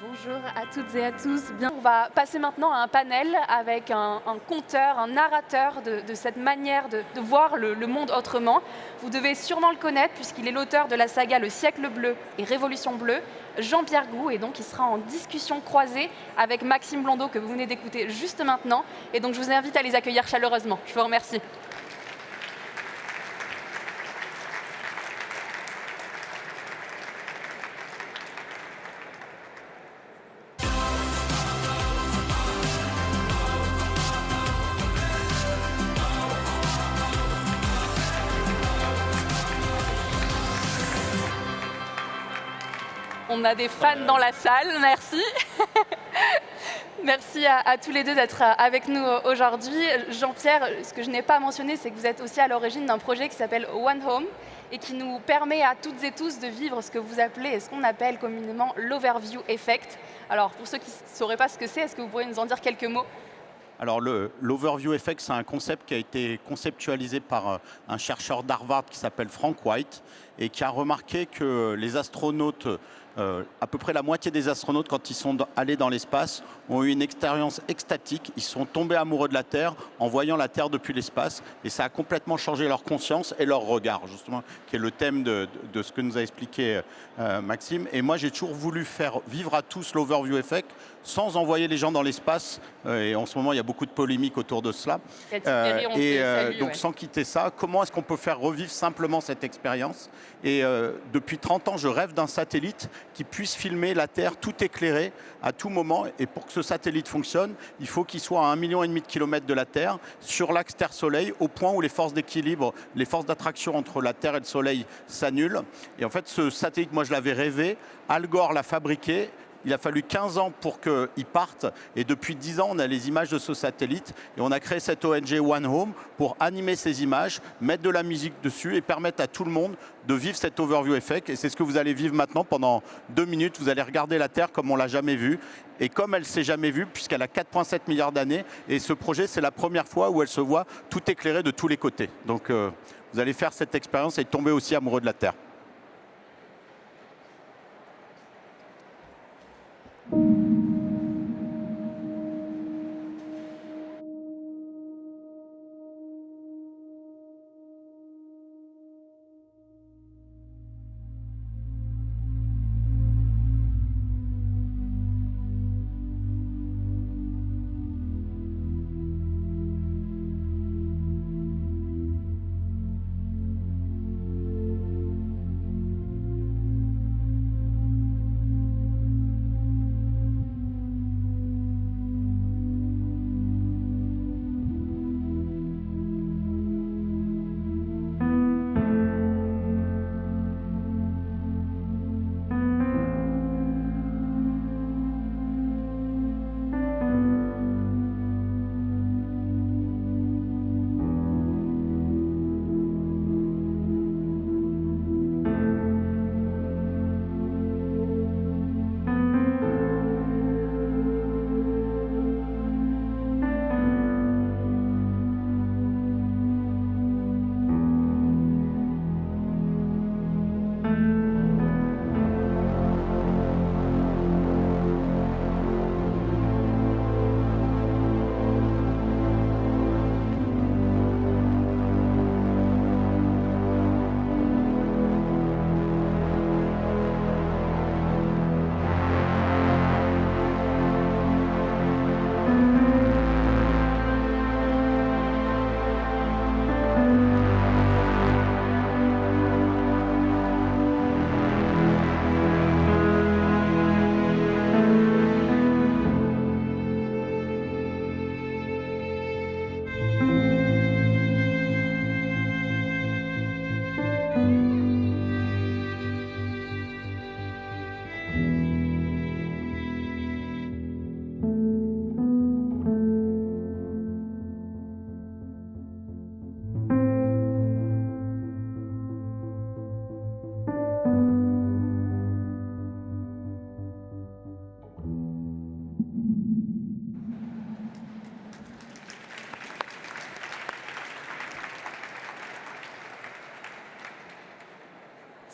Bonjour à toutes et à tous. Bien, on va passer maintenant à un panel avec un conteur, un narrateur de cette manière de voir le monde autrement. Vous devez sûrement le connaître puisqu'il est l'auteur de la saga Le siècle bleu et Révolution bleue, Jean-Pierre Gou, et donc il sera en discussion croisée avec Maxime Blondeau que vous venez d'écouter juste maintenant. Et donc je vous invite à les accueillir chaleureusement. Je vous remercie. On a des fans dans la salle, merci. Merci à tous les deux d'être avec nous aujourd'hui. Jean-Pierre, ce que je n'ai pas mentionné, c'est que vous êtes aussi à l'origine d'un projet qui s'appelle One Home et qui nous permet à toutes et tous de vivre ce que vous appelez et ce qu'on appelle communément l'Overview Effect. Alors, pour ceux qui ne sauraient pas ce que c'est, est-ce que vous pourriez nous en dire quelques mots ? Alors l'Overview Effect, c'est un concept qui a été conceptualisé par un chercheur d'Harvard qui s'appelle Frank White et qui a remarqué que les astronautes, à peu près la moitié des astronautes, quand ils sont allés dans l'espace, ont eu une expérience extatique. Ils sont tombés amoureux de la Terre en voyant la Terre depuis l'espace et ça a complètement changé leur conscience et leur regard, justement, qui est le thème de ce que nous a expliqué Maxime. Et moi, j'ai toujours voulu faire vivre à tous l'Overview Effect sans envoyer les gens dans l'espace. Et en ce moment, il y a beaucoup de polémiques autour de cela. Donc, sans quitter ça, comment est-ce qu'on peut faire revivre simplement cette expérience ? Et depuis 30 ans, je rêve d'un satellite qui puisse filmer la Terre tout éclairée à tout moment. Et pour que ce satellite fonctionne, il faut qu'il soit à 1,5 million de kilomètres de la Terre, sur l'axe Terre-Soleil, au point où les forces d'équilibre, les forces d'attraction entre la Terre et le Soleil s'annulent. Et en fait, ce satellite, moi, je l'avais rêvé. Al Gore l'a fabriqué. Il a fallu 15 ans pour qu'il parte. Et depuis 10 ans, on a les images de ce satellite. Et on a créé cette ONG One Home pour animer ces images, mettre de la musique dessus et permettre à tout le monde de vivre cet Overview Effect. Et c'est ce que vous allez vivre maintenant pendant 2 minutes. Vous allez regarder la Terre comme on ne l'a jamais vue. Et comme elle ne s'est jamais vue, puisqu'elle a 4,7 milliards d'années. Et ce projet, c'est la première fois où elle se voit tout éclairée de tous les côtés. Donc, vous allez faire cette expérience et tomber aussi amoureux de la Terre.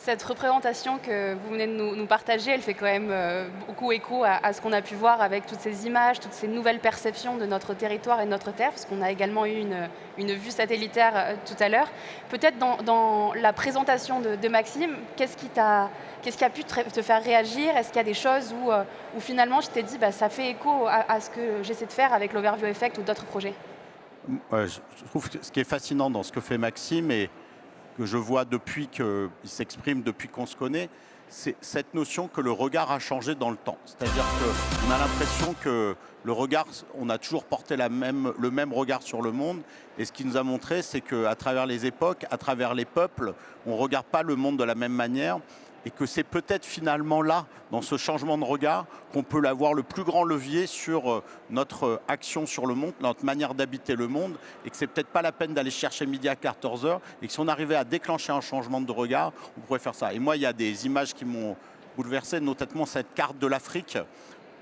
Cette représentation que vous venez de nous partager, elle fait quand même beaucoup écho à ce qu'on a pu voir avec toutes ces images, toutes ces nouvelles perceptions de notre territoire et de notre terre, parce qu'on a également eu une vue satellitaire tout à l'heure. Peut-être dans la présentation de Maxime, qu'est-ce qui a pu te faire réagir? Est-ce qu'il y a des choses où finalement je t'ai dit ça fait écho à ce que j'essaie de faire avec l'Overview Effect ou d'autres projets? Je trouve que ce qui est fascinant dans ce que fait Maxime et que je vois depuis qu'il s'exprime, depuis qu'on se connaît, c'est cette notion que le regard a changé dans le temps. C'est-à-dire qu'on a l'impression que le regard, on a toujours porté le même regard sur le monde. Et ce qu'il nous a montré, c'est qu'à travers les époques, à travers les peuples, on ne regarde pas le monde de la même manière. Et que c'est peut-être finalement là, dans ce changement de regard, qu'on peut avoir le plus grand levier sur notre action sur le monde, notre manière d'habiter le monde, et que c'est peut-être pas la peine d'aller chercher midi à 14 heures, et que si on arrivait à déclencher un changement de regard, on pourrait faire ça. Et moi, il y a des images qui m'ont bouleversé, notamment cette carte de l'Afrique,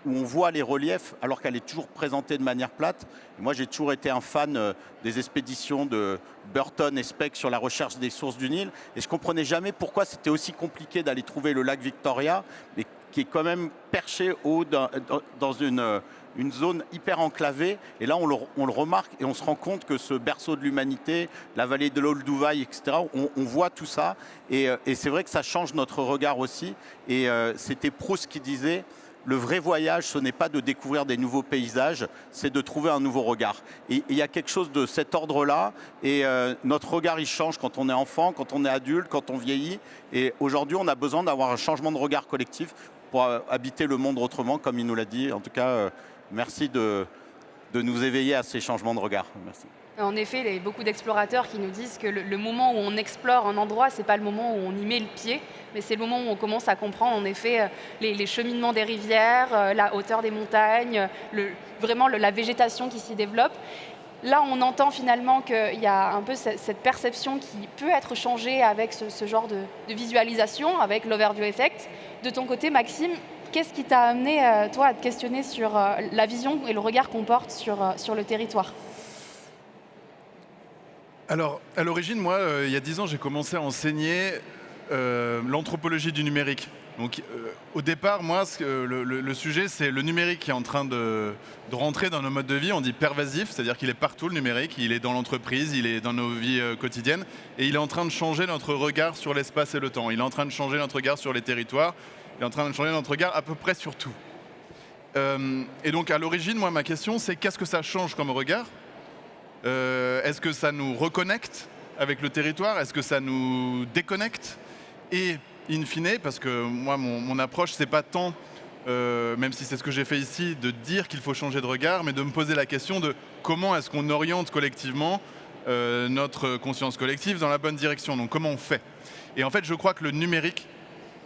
où on voit les reliefs alors qu'elle est toujours présentée de manière plate. Et moi, j'ai toujours été un fan des expéditions de Burton et Speck sur la recherche des sources du Nil. Et je ne comprenais jamais pourquoi c'était aussi compliqué d'aller trouver le lac Victoria, mais qui est quand même perché dans une zone hyper enclavée. Et là, on le remarque et on se rend compte que ce berceau de l'humanité, la vallée de l'Olduvai, etc., on voit tout ça. Et c'est vrai que ça change notre regard aussi. Et c'était Proust qui disait: le vrai voyage, ce n'est pas de découvrir des nouveaux paysages, c'est de trouver un nouveau regard. Et il y a quelque chose de cet ordre-là, et notre regard, il change quand on est enfant, quand on est adulte, quand on vieillit. Et aujourd'hui, on a besoin d'avoir un changement de regard collectif pour habiter le monde autrement, comme il nous l'a dit. En tout cas, merci de nous éveiller à ces changements de regard. Merci. En effet, il y a beaucoup d'explorateurs qui nous disent que le moment où on explore un endroit, ce n'est pas le moment où on y met le pied, mais c'est le moment où on commence à comprendre en effet les cheminements des rivières, la hauteur des montagnes, vraiment la végétation qui s'y développe. Là, on entend finalement qu'il y a un peu cette perception qui peut être changée avec ce genre de visualisation, avec l'Overview Effect. De ton côté, Maxime, qu'est-ce qui t'a amené, toi, à te questionner sur la vision et le regard qu'on porte sur le territoire ? Alors, à l'origine, moi, il y a 10 ans, j'ai commencé à enseigner l'anthropologie du numérique. Donc, au départ, moi, le sujet, c'est le numérique qui est en train de rentrer dans nos modes de vie. On dit pervasif, c'est-à-dire qu'il est partout, le numérique. Il est dans l'entreprise, il est dans nos vies quotidiennes. Et il est en train de changer notre regard sur l'espace et le temps. Il est en train de changer notre regard sur les territoires. Il est en train de changer notre regard à peu près sur tout. Et donc, à l'origine, moi, ma question, c'est qu'est-ce que ça change comme regard ? Est-ce que ça nous reconnecte avec le territoire? Est-ce que ça nous déconnecte? Et in fine, parce que moi, mon approche, c'est pas tant, même si c'est ce que j'ai fait ici, de dire qu'il faut changer de regard, mais de me poser la question de comment est-ce qu'on oriente collectivement notre conscience collective dans la bonne direction. Donc comment on fait? Et en fait, je crois que le numérique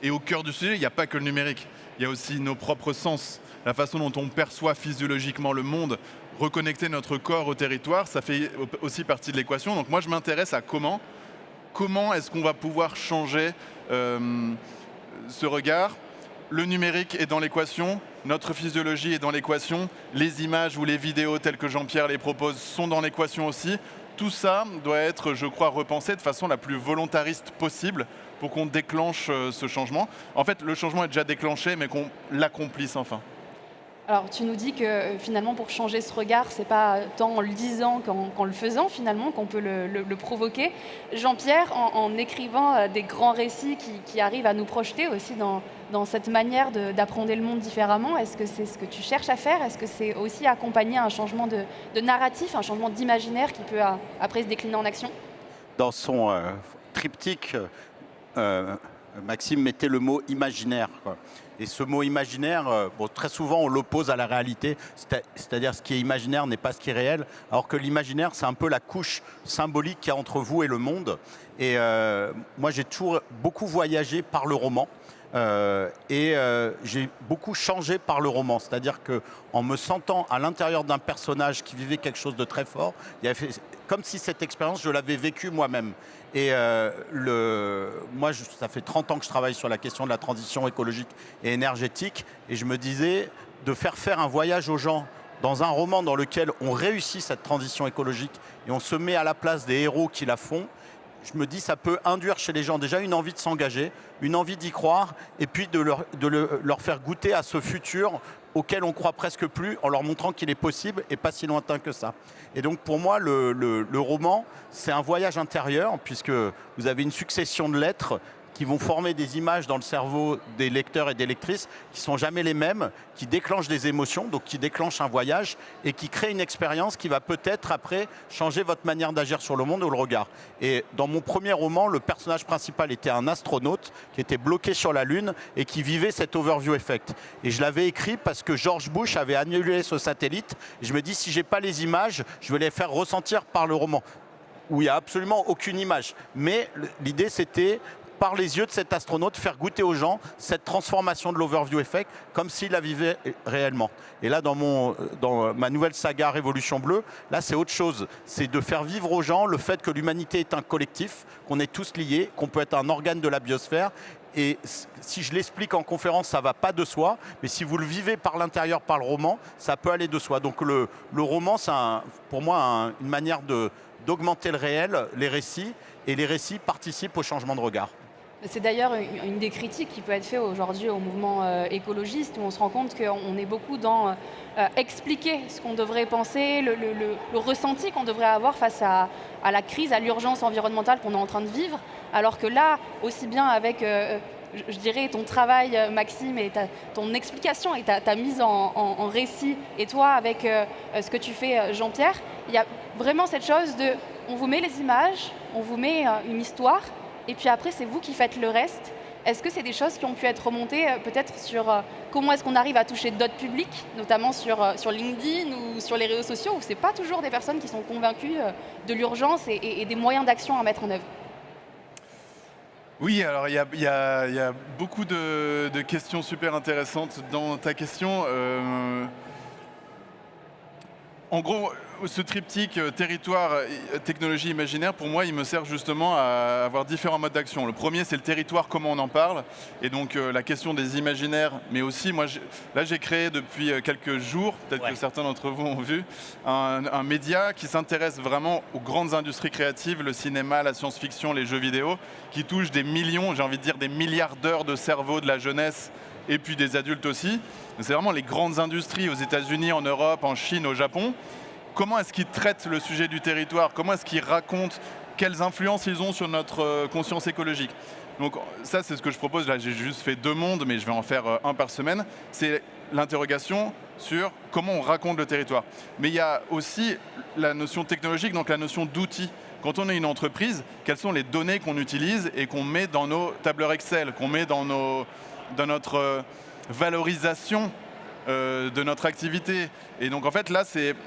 est au cœur du sujet. Il n'y a pas que le numérique, il y a aussi nos propres sens, la façon dont on perçoit physiologiquement le monde. Reconnecter notre corps au territoire, ça fait aussi partie de l'équation. Donc moi, je m'intéresse à comment est-ce qu'on va pouvoir changer ce regard. Le numérique est dans l'équation, notre physiologie est dans l'équation, les images ou les vidéos telles que Jean-Pierre les propose sont dans l'équation aussi. Tout ça doit être, je crois, repensé de façon la plus volontariste possible pour qu'on déclenche ce changement. En fait, le changement est déjà déclenché, mais qu'on l'accomplisse enfin. Alors, tu nous dis que finalement, pour changer ce regard, c'est pas tant en le disant qu'en le faisant, finalement, qu'on peut le provoquer. Jean-Pierre, en écrivant des grands récits qui arrivent à nous projeter aussi dans cette manière d'apprendre le monde différemment, est-ce que c'est ce que tu cherches à faire? Est-ce que c'est aussi accompagner un changement de narratif, un changement d'imaginaire qui peut après se décliner en action? Dans son triptyque, Maxime mettait le mot imaginaire, quoi. Et ce mot imaginaire, très souvent on l'oppose à la réalité, c'est-à-dire ce qui est imaginaire n'est pas ce qui est réel, alors que l'imaginaire c'est un peu la couche symbolique qu'il y a entre vous et le monde. Et moi j'ai toujours beaucoup voyagé par le roman. J'ai beaucoup changé par le roman, c'est-à-dire qu'en me sentant à l'intérieur d'un personnage qui vivait quelque chose de très fort, comme si cette expérience, je l'avais vécue moi-même. Et moi, ça fait 30 ans que je travaille sur la question de la transition écologique et énergétique, et je me disais, de faire un voyage aux gens dans un roman dans lequel on réussit cette transition écologique et on se met à la place des héros qui la font, je me dis ça peut induire chez les gens déjà une envie de s'engager, une envie d'y croire, et puis de leur faire goûter à ce futur auquel on croit presque plus, en leur montrant qu'il est possible et pas si lointain que ça. Et donc pour moi, le roman, c'est un voyage intérieur, puisque vous avez une succession de lettres qui vont former des images dans le cerveau des lecteurs et des lectrices qui ne sont jamais les mêmes, qui déclenchent des émotions, donc qui déclenchent un voyage et qui créent une expérience qui va peut-être après changer votre manière d'agir sur le monde ou le regard. Et dans mon premier roman, le personnage principal était un astronaute qui était bloqué sur la Lune et qui vivait cet overview effect. Et je l'avais écrit parce que George Bush avait annulé ce satellite. Et je me dis, si je n'ai pas les images, je vais les faire ressentir par le roman, où il n'y a absolument aucune image. Mais l'idée, c'était par les yeux de cet astronaute, faire goûter aux gens cette transformation de l'overview effect comme s'il la vivait réellement. Et là, dans ma nouvelle saga Révolution Bleue, là, c'est autre chose. C'est de faire vivre aux gens le fait que l'humanité est un collectif, qu'on est tous liés, qu'on peut être un organe de la biosphère. Et si je l'explique en conférence, ça ne va pas de soi, mais si vous le vivez par l'intérieur, par le roman, ça peut aller de soi. Donc le roman, c'est pour moi une manière d'augmenter le réel, les récits, et les récits participent au changement de regard. C'est d'ailleurs une des critiques qui peut être faite aujourd'hui au mouvement écologiste, où on se rend compte qu'on est beaucoup dans expliquer ce qu'on devrait penser, le ressenti qu'on devrait avoir face à la crise, à l'urgence environnementale qu'on est en train de vivre, alors que là, aussi bien avec, je dirais, ton travail, Maxime, et ton explication et ta mise en récit, et toi, avec ce que tu fais, Jean-Pierre, il y a vraiment cette chose de, on vous met les images, on vous met une histoire, et puis après, c'est vous qui faites le reste. Est-ce que c'est des choses qui ont pu être remontées peut-être sur comment est-ce qu'on arrive à toucher d'autres publics, notamment sur LinkedIn ou sur les réseaux sociaux, où ce n'est pas toujours des personnes qui sont convaincues de l'urgence et des moyens d'action à mettre en œuvre? Oui, alors il y a beaucoup de questions super intéressantes dans ta question. En gros, ce triptyque territoire, technologie, imaginaire, pour moi, il me sert justement à avoir différents modes d'action. Le premier, c'est le territoire, comment on en parle, et donc la question des imaginaires, mais aussi, moi, là, j'ai créé depuis quelques jours, peut-être que certains d'entre vous ont vu, un média qui s'intéresse vraiment aux grandes industries créatives, le cinéma, la science-fiction, les jeux vidéo, qui touchent des millions, j'ai envie de dire des milliards d'heures de cerveau de la jeunesse, et puis des adultes aussi. C'est vraiment les grandes industries aux États-Unis, en Europe, en Chine, au Japon. Comment est-ce qu'ils traitent le sujet du territoire? Comment est-ce qu'ils racontent? Quelles influences ils ont sur notre conscience écologique? Donc ça, c'est ce que je propose. Là, j'ai juste fait 2 mondes, mais je vais en faire un par semaine. C'est l'interrogation sur comment on raconte le territoire. Mais il y a aussi la notion technologique, donc la notion d'outils. Quand on est une entreprise, quelles sont les données qu'on utilise et qu'on met dans nos tableurs Excel, qu'on met dans notre valorisation de notre activité. Et donc en fait là,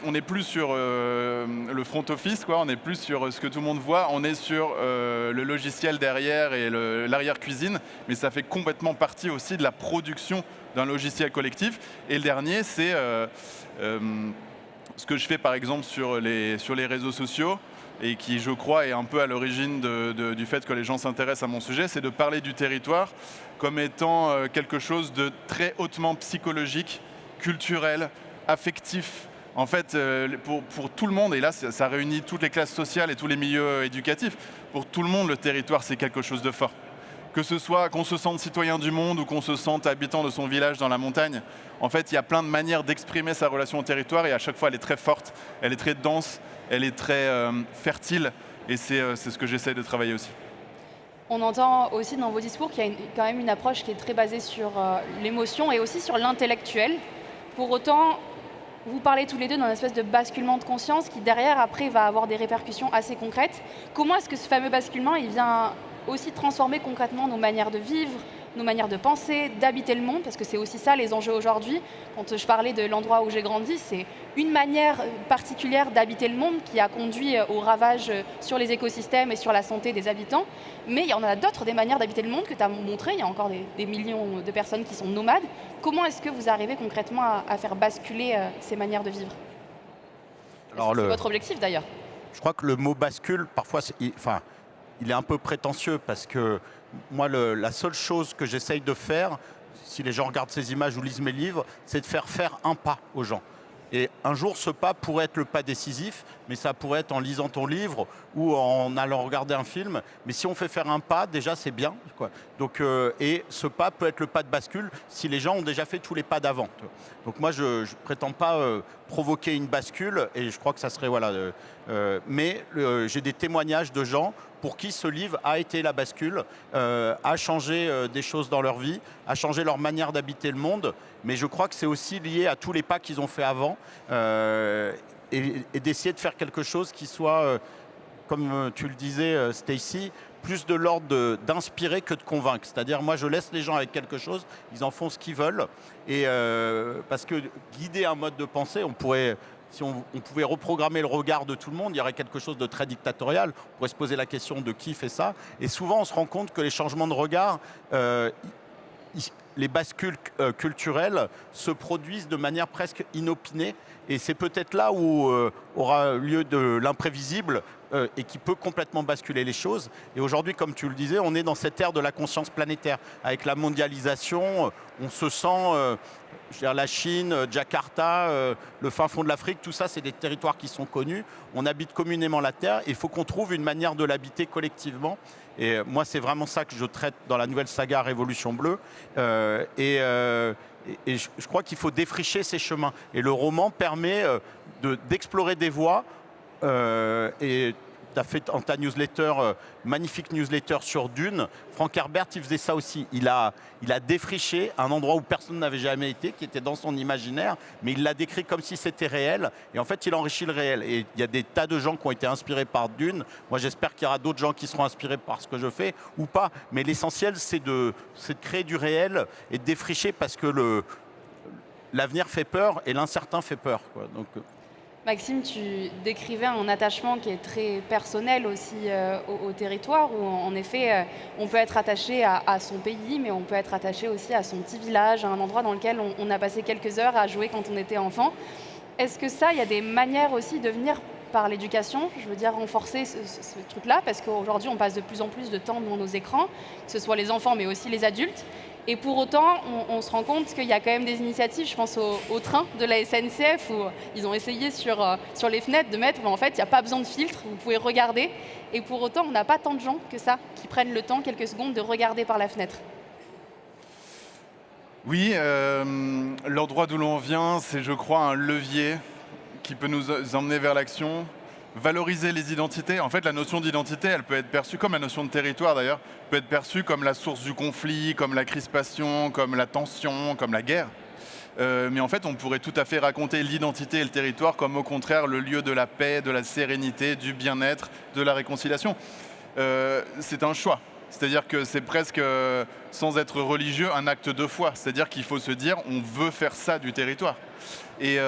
on n'est plus sur le front office, quoi. On n'est plus sur ce que tout le monde voit, on est sur le logiciel derrière et l'arrière-cuisine, mais ça fait complètement partie aussi de la production d'un logiciel collectif. Et le dernier, c'est ce que je fais par exemple sur les réseaux sociaux, et qui, je crois, est un peu à l'origine du fait que les gens s'intéressent à mon sujet, c'est de parler du territoire comme étant quelque chose de très hautement psychologique, culturel, affectif. En fait, pour tout le monde, et là, ça réunit toutes les classes sociales et tous les milieux éducatifs, pour tout le monde, le territoire, c'est quelque chose de fort. Que ce soit qu'on se sente citoyen du monde ou qu'on se sente habitant de son village dans la montagne, en fait, il y a plein de manières d'exprimer sa relation au territoire, et à chaque fois, elle est très forte, elle est très dense, elle est très fertile, et c'est ce que j'essaie de travailler aussi. On entend aussi dans vos discours qu'il y a quand même une approche qui est très basée sur l'émotion et aussi sur l'intellectuel. Pour autant, vous parlez tous les deux d'un espèce de basculement de conscience qui derrière, après, va avoir des répercussions assez concrètes. Comment est-ce que ce fameux basculement, il vient aussi transformer concrètement nos manières de vivre, nos manières de penser, d'habiter le monde, parce que c'est aussi ça les enjeux aujourd'hui. Quand je parlais de l'endroit où j'ai grandi, c'est une manière particulière d'habiter le monde qui a conduit au ravage sur les écosystèmes et sur la santé des habitants. Mais il y en a d'autres, des manières d'habiter le monde que tu as montré. Il y a encore des millions de personnes qui sont nomades. Comment est-ce que vous arrivez concrètement à faire basculer ces manières de vivre? C'est votre objectif d'ailleurs. Je crois que le mot bascule, parfois, il est un peu prétentieux parce que moi, la seule chose que j'essaye de faire, si les gens regardent ces images ou lisent mes livres, c'est de faire un pas aux gens. Et un jour, ce pas pourrait être le pas décisif, mais ça pourrait être en lisant ton livre ou en allant regarder un film. Mais si on fait faire un pas, déjà, c'est bien, quoi. Donc, et ce pas peut être le pas de bascule si les gens ont déjà fait tous les pas d'avant. Donc moi, je ne prétends pas provoquer une bascule, et je crois que ça serait... Voilà, mais j'ai des témoignages de gens pour qui ce livre a été la bascule, a changé des choses dans leur vie, a changé leur manière d'habiter le monde. Mais je crois que c'est aussi lié à tous les pas qu'ils ont fait avant, et d'essayer de faire quelque chose qui soit, comme tu le disais, Stacy, plus de l'ordre d'inspirer que de convaincre. C'est-à-dire, moi, je laisse les gens avec quelque chose, ils en font ce qu'ils veulent. Et parce que guider un mode de pensée, si on pouvait reprogrammer le regard de tout le monde, il y aurait quelque chose de très dictatorial. On pourrait se poser la question de qui fait ça. Et souvent, on se rend compte que les changements de regard, les bascules culturelles se produisent de manière presque inopinée. Et c'est peut-être là où aura lieu de l'imprévisible et qui peut complètement basculer les choses. Et aujourd'hui, comme tu le disais, on est dans cette ère de la conscience planétaire. Avec la mondialisation, on se sent... la Chine, Jakarta, le fin fond de l'Afrique, tout ça, c'est des territoires qui sont connus. On habite communément la Terre et il faut qu'on trouve une manière de l'habiter collectivement. Et moi, c'est vraiment ça que je traite dans la nouvelle saga Révolution Bleue. Et je crois qu'il faut défricher ces chemins. Et le roman permet d'explorer des voies. Et tu as fait en ta newsletter, magnifique newsletter sur Dune. Frank Herbert, il faisait ça aussi. Il a défriché un endroit où personne n'avait jamais été, qui était dans son imaginaire, mais il l'a décrit comme si c'était réel. Et en fait, il enrichit le réel. Et il y a des tas de gens qui ont été inspirés par Dune. Moi, j'espère qu'il y aura d'autres gens qui seront inspirés par ce que je fais, ou pas. Mais l'essentiel, c'est de créer du réel et de défricher, parce que l'avenir fait peur et l'incertain fait peur, quoi. Donc, Maxime, tu décrivais un attachement qui est très personnel aussi au territoire, où en effet, on peut être attaché à son pays, mais on peut être attaché aussi à son petit village, à un endroit dans lequel on a passé quelques heures à jouer quand on était enfant. Est-ce que ça, il y a des manières aussi de venir par l'éducation, je veux dire renforcer ce truc-là, parce qu'aujourd'hui, on passe de plus en plus de temps devant nos écrans, que ce soit les enfants, mais aussi les adultes. Et pour autant, on se rend compte qu'il y a quand même des initiatives, je pense au train de la SNCF, où ils ont essayé sur les fenêtres de mettre, en fait, il n'y a pas besoin de filtre, vous pouvez regarder. Et pour autant, on n'a pas tant de gens que ça, qui prennent le temps, quelques secondes, de regarder par la fenêtre. Oui, l'endroit d'où l'on vient, c'est, je crois, un levier qui peut nous emmener vers l'action. Valoriser les identités. En fait, la notion d'identité, elle peut être perçue, comme la notion de territoire d'ailleurs, peut être perçue comme la source du conflit, comme la crispation, comme la tension, comme la guerre. Mais en fait, on pourrait tout à fait raconter l'identité et le territoire comme au contraire le lieu de la paix, de la sérénité, du bien-être, de la réconciliation. C'est un choix. C'est-à-dire que c'est presque, sans être religieux, un acte de foi. C'est-à-dire qu'il faut se dire, on veut faire ça du territoire. Et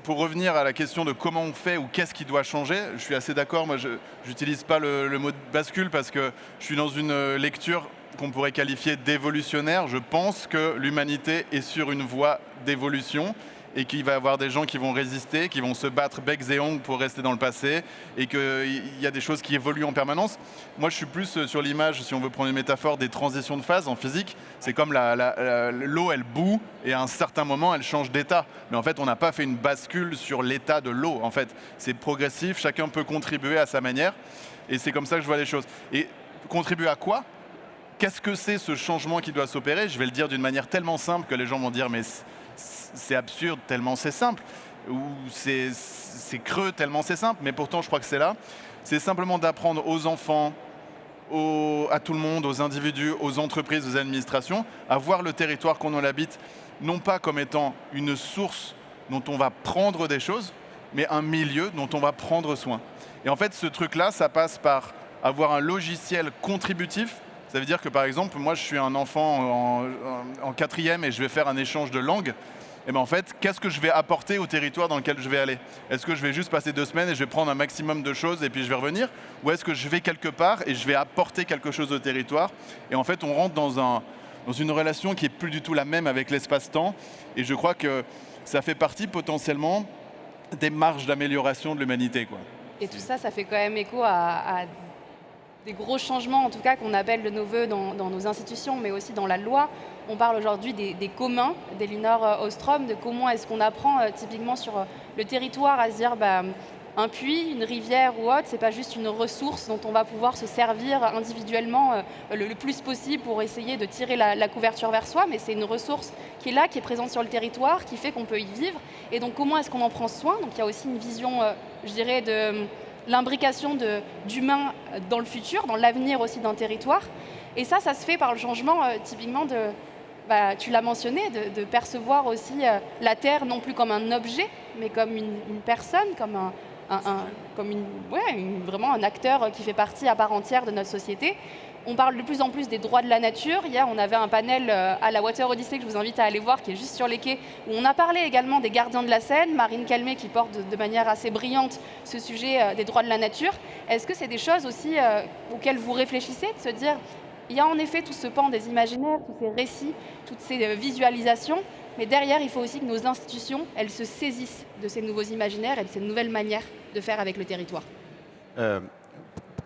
pour revenir à la question de comment on fait ou qu'est-ce qui doit changer, je suis assez d'accord. Moi, je n'utilise pas le mot de bascule parce que je suis dans une lecture qu'on pourrait qualifier d'évolutionnaire. Je pense que l'humanité est sur une voie d'évolution et qu'il va y avoir des gens qui vont résister, qui vont se battre becs et ongles pour rester dans le passé, et qu'il y a des choses qui évoluent en permanence. Moi, je suis plus sur l'image, si on veut prendre une métaphore, des transitions de phase en physique. C'est comme l'eau, elle bout, et à un certain moment, elle change d'état. Mais en fait, on n'a pas fait une bascule sur l'état de l'eau. En fait, c'est progressif, chacun peut contribuer à sa manière, et c'est comme ça que je vois les choses. Et contribuer à quoi ? Qu'est-ce que c'est ce changement qui doit s'opérer ? Je vais le dire d'une manière tellement simple que les gens vont dire « mais c'est absurde tellement c'est simple » ou « c'est creux tellement c'est simple », mais pourtant je crois que c'est là. C'est simplement d'apprendre aux enfants, à tout le monde, aux individus, aux entreprises, aux administrations, à voir le territoire qu'on en habite, non pas comme étant une source dont on va prendre des choses, mais un milieu dont on va prendre soin. Et en fait, ce truc-là, ça passe par avoir un logiciel contributif. Ça veut dire que, par exemple, moi, je suis un enfant en 4e et je vais faire un échange de langue. Et bien, en fait, qu'est-ce que je vais apporter au territoire dans lequel je vais aller ? Est-ce que je vais juste passer 2 semaines et je vais prendre un maximum de choses et puis je vais revenir ? Ou est-ce que je vais quelque part et je vais apporter quelque chose au territoire ? Et en fait, on rentre dans une relation qui n'est plus du tout la même avec l'espace-temps. Et je crois que ça fait partie potentiellement des marges d'amélioration de l'humanité, quoi. Et tout ça, ça fait quand même écho à des gros changements, en tout cas, qu'on appelle de nos voeux dans nos institutions, mais aussi dans la loi. On parle aujourd'hui des communs, d'Elinor Ostrom, de comment est-ce qu'on apprend typiquement sur le territoire à se dire un puits, une rivière ou autre, c'est pas juste une ressource dont on va pouvoir se servir individuellement le plus possible pour essayer de tirer la couverture vers soi, mais c'est une ressource qui est là, qui est présente sur le territoire, qui fait qu'on peut y vivre. Et donc comment est-ce qu'on en prend soin? Donc il y a aussi une vision, je dirais, de l'imbrication d'humains dans le futur, dans l'avenir aussi d'un territoire. Et ça se fait par le changement typiquement tu l'as mentionné, de percevoir aussi la Terre non plus comme un objet, mais comme une personne, comme vraiment un acteur qui fait partie à part entière de notre société. On parle de plus en plus des droits de la nature. Hier, on avait un panel à la Water Odyssey que je vous invite à aller voir, qui est juste sur les quais, où on a parlé également des gardiens de la Seine, Marine Calmet qui porte de manière assez brillante ce sujet des droits de la nature. Est-ce que c'est des choses aussi auxquelles vous réfléchissez, de se dire, il y a en effet tout ce pan des imaginaires, tous ces récits, toutes ces visualisations, mais derrière, il faut aussi que nos institutions, elles se saisissent de ces nouveaux imaginaires et de ces nouvelles manières de faire avec le territoire.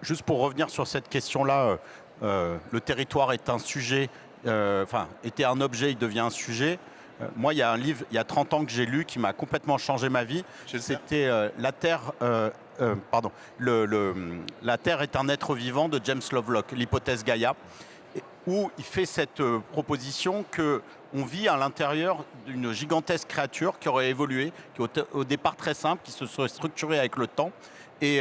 Juste pour revenir sur cette question-là, le territoire est un sujet, était un objet, il devient un sujet. Moi, il y a un livre, il y a 30 ans que j'ai lu, qui m'a complètement changé ma vie. C'était La Terre est un être vivant de James Lovelock, l'hypothèse Gaïa, où il fait cette proposition qu'on vit à l'intérieur d'une gigantesque créature qui aurait évolué, qui est au départ très simple, qui se serait structurée avec le temps. Et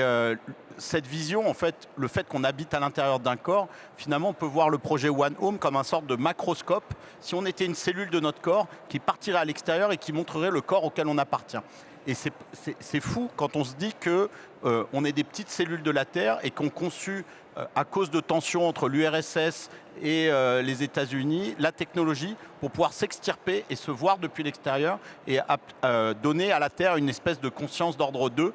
cette vision, en fait, le fait qu'on habite à l'intérieur d'un corps, finalement, on peut voir le projet One Home comme un sorte de macroscope, si on était une cellule de notre corps qui partirait à l'extérieur et qui montrerait le corps auquel on appartient. Et c'est fou quand on se dit qu'on est des petites cellules de la Terre et qu'on conçut, à cause de tensions entre l'URSS et les États-Unis, la technologie pour pouvoir s'extirper et se voir depuis l'extérieur et donner à la Terre une espèce de conscience d'ordre 2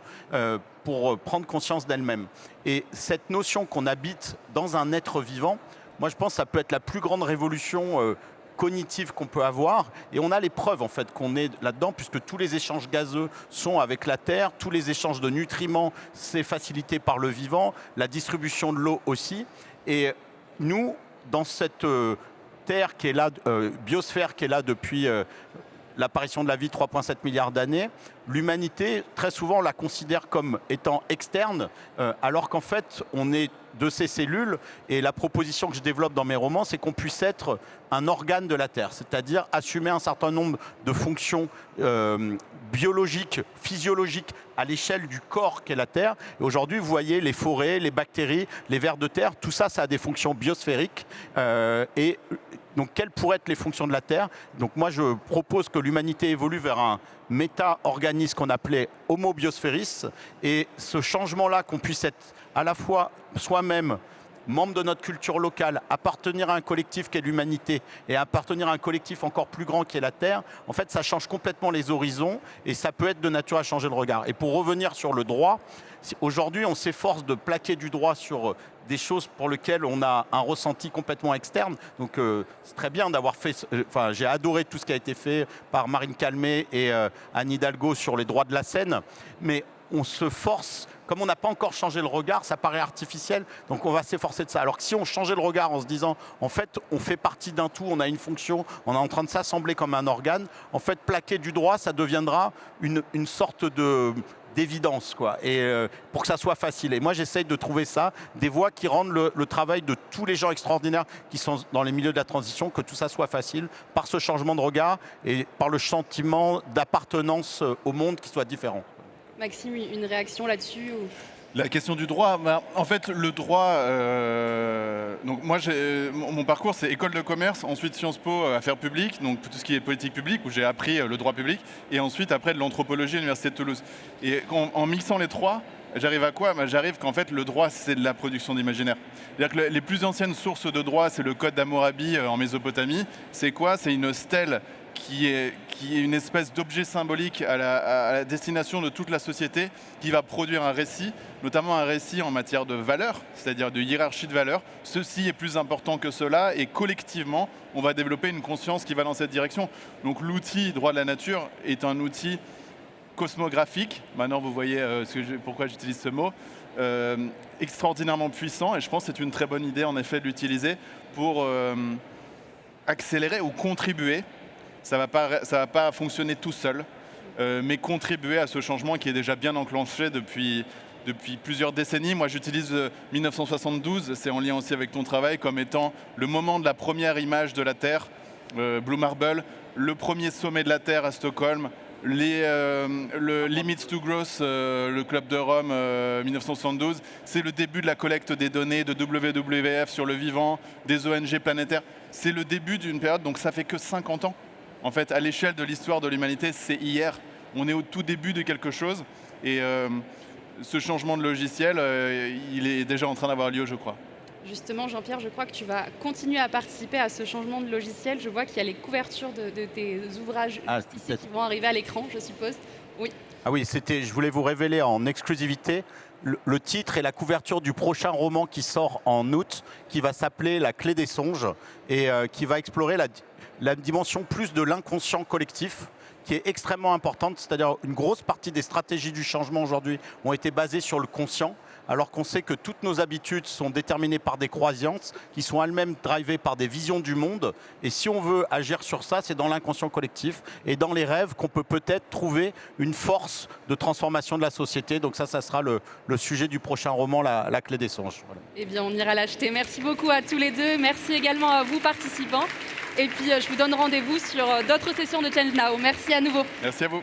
pour prendre conscience d'elle-même. Et cette notion qu'on habite dans un être vivant, moi je pense que ça peut être la plus grande révolution cognitive qu'on peut avoir, et on a les preuves en fait qu'on est là-dedans, puisque tous les échanges gazeux sont avec la Terre, tous les échanges de nutriments, c'est facilité par le vivant, la distribution de l'eau aussi. Et nous, dans cette Terre qui est là, biosphère qui est là depuis l'apparition de la vie, 3,7 milliards d'années, l'humanité, très souvent, on la considère comme étant externe, alors qu'en fait, on est de ces cellules. Et la proposition que je développe dans mes romans, c'est qu'on puisse être un organe de la Terre, c'est-à-dire assumer un certain nombre de fonctions biologiques, physiologiques, à l'échelle du corps qu'est la Terre. Et aujourd'hui, vous voyez les forêts, les bactéries, les vers de terre, tout ça, ça a des fonctions biosphériques. Et donc, quelles pourraient être les fonctions de la Terre? Donc, moi, je propose que l'humanité évolue vers un méta-organisme qu'on appelait Homo biosphéris. Et ce changement-là, qu'on puisse être à la fois soi-même membre de notre culture locale, appartenir à un collectif qu'est l'humanité et appartenir à un collectif encore plus grand qui est la Terre, en fait, ça change complètement les horizons et ça peut être de nature à changer le regard. Et pour revenir sur le droit, aujourd'hui, on s'efforce de plaquer du droit sur des choses pour lesquelles on a un ressenti complètement externe. Donc, c'est très bien d'avoir fait... j'ai adoré tout ce qui a été fait par Marine Calmet et Anne Hidalgo sur les droits de la Seine, mais on se force... Comme on n'a pas encore changé le regard, ça paraît artificiel, donc on va s'efforcer de ça. Alors que si on changeait le regard en se disant, en fait, on fait partie d'un tout, on a une fonction, on est en train de s'assembler comme un organe, en fait, plaquer du droit, ça deviendra une sorte d'évidence, quoi, et pour que ça soit facile. Et moi, j'essaye de trouver ça, des voies qui rendent le travail de tous les gens extraordinaires qui sont dans les milieux de la transition, que tout ça soit facile, par ce changement de regard et par le sentiment d'appartenance au monde qui soit différent. Maxime, une réaction là-dessus ou... La question du droit, en fait, le droit... donc moi, mon parcours, c'est école de commerce, ensuite Sciences Po, affaires publiques, donc tout ce qui est politique publique, où j'ai appris le droit public, et ensuite, après, de l'anthropologie à l'Université de Toulouse. Et en mixant les trois, j'arrive à quoi? J'arrive qu'en fait, le droit, c'est de la production d'imaginaire. C'est-à-dire que les plus anciennes sources de droit, c'est le Code d'Hammurabi en Mésopotamie. C'est quoi? C'est une stèle qui est une espèce d'objet symbolique à la destination de toute la société, qui va produire un récit, notamment un récit en matière de valeurs, c'est-à-dire de hiérarchie de valeurs. Ceci est plus important que cela, et collectivement, on va développer une conscience qui va dans cette direction. Donc l'outil droit de la nature est un outil cosmographique. Maintenant, vous voyez pourquoi j'utilise ce mot. extraordinairement puissant et je pense que c'est une très bonne idée en effet de l'utiliser pour accélérer ou contribuer. Ça va pas fonctionner tout seul, mais contribuer à ce changement qui est déjà bien enclenché depuis plusieurs décennies. Moi, j'utilise 1972, c'est en lien aussi avec ton travail, comme étant le moment de la première image de la Terre, Blue Marble, le premier sommet de la Terre à Stockholm, le Limits to Growth, le club de Rome 1972, c'est le début de la collecte des données de WWF sur le vivant, des ONG planétaires. C'est le début d'une période, donc ça fait que 50 ans. En fait, à l'échelle de l'histoire de l'humanité, c'est hier. On est au tout début de quelque chose. Et ce changement de logiciel, il est déjà en train d'avoir lieu, je crois. Justement, Jean-Pierre, je crois que tu vas continuer à participer à ce changement de logiciel. Je vois qu'il y a les couvertures de tes ouvrages ici qui vont arriver à l'écran, je suppose. Oui. Ah oui, je voulais vous révéler en exclusivité le titre et la couverture du prochain roman qui sort en août, qui va s'appeler La Clé des songes et qui va explorer la dimension plus de l'inconscient collectif, qui est extrêmement importante, c'est-à-dire une grosse partie des stratégies du changement aujourd'hui ont été basées sur le conscient, alors qu'on sait que toutes nos habitudes sont déterminées par des croyances qui sont elles-mêmes drivées par des visions du monde. Et si on veut agir sur ça, c'est dans l'inconscient collectif et dans les rêves qu'on peut peut-être trouver une force de transformation de la société. Donc ça sera le sujet du prochain roman, La Clé des songes. Voilà. Eh bien, on ira l'acheter. Merci beaucoup à tous les deux. Merci également à vous, participants. Et puis, je vous donne rendez-vous sur d'autres sessions de Change Now. Merci à nouveau. Merci à vous.